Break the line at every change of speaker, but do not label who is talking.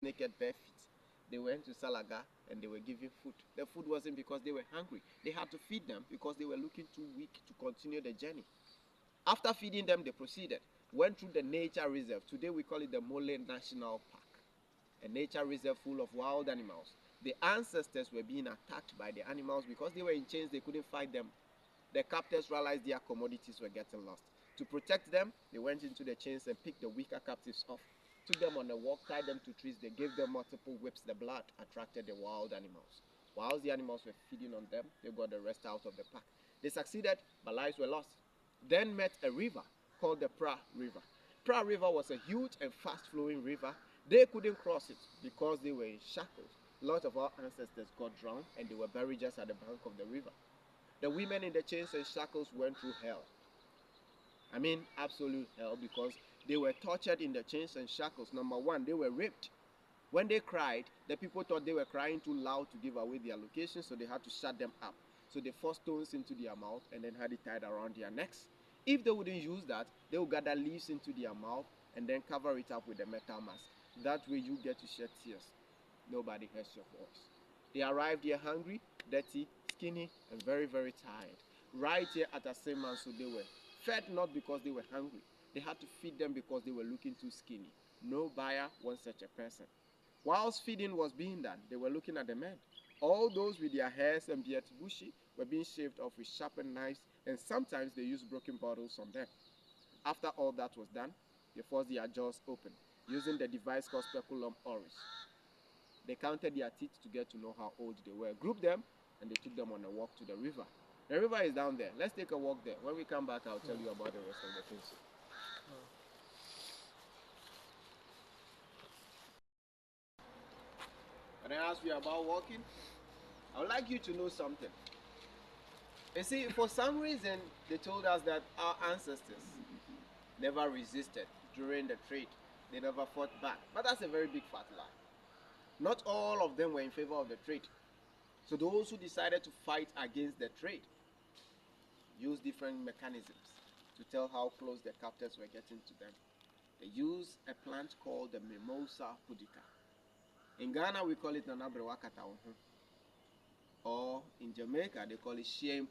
naked, bare feet. They went to Salaga and they were given food. The food wasn't because they were hungry. They had to feed them because they were looking too weak to continue the journey. After feeding them, they proceeded, went through the nature reserve. Today we call it the Mole National Park, a nature reserve full of wild animals. The ancestors were being attacked by the animals because they were in chains, they couldn't fight them. The captors realized their commodities were getting lost. To protect them, they went into the chains and picked the weaker captives off, took them on a walk, tied them to trees. They gave them multiple whips. The blood attracted the wild animals. Whilst the animals were feeding on them, they got the rest out of the pack. They succeeded, but lives were lost. Then met a river called the Pra River. Pra River was a huge and fast-flowing river. They couldn't cross it because they were in shackles. A lot of our ancestors got drowned and they were buried just at the bank of the river. The women in the chains and shackles went through hell. I mean, absolute hell, because they were tortured in the chains and shackles. Number one, they were raped. When they cried, the people thought they were crying too loud to give away their location, so they had to shut them up. So they forced stones into their mouth and then had it tied around their necks. If they wouldn't use that, they would gather leaves into their mouth and then cover it up with a metal mask. That way you get to shed tears. Nobody hears your voice. They arrived here hungry, dirty, skinny, and very, very tired. Right here at Aseman, so they were fed not because they were hungry. They had to feed them because they were looking too skinny. No buyer wants such a person. Whilst feeding was being done, they were looking at the men. All those with their hairs and beards bushy were being shaved off with sharpened knives, and sometimes they used broken bottles on them. After all that was done, they forced their jaws open, using the device called speculum oris. They counted their teeth to get to know how old they were, grouped them, and they took them on a walk to the river. The river is down there. Let's take a walk there. When we come back, I'll tell you about the rest of the things. When I ask you about walking, I would like you to know something. You see, for some reason, they told us that our ancestors never resisted during the trade. They never fought back. But that's a very big fat lie. Not all of them were in favor of the trade. So those who decided to fight against the trade used different mechanisms to tell how close the captors were getting to them. They used a plant called the Mimosa pudica. In Ghana, we call it Nanabrewakata, or in Jamaica, they call it Shame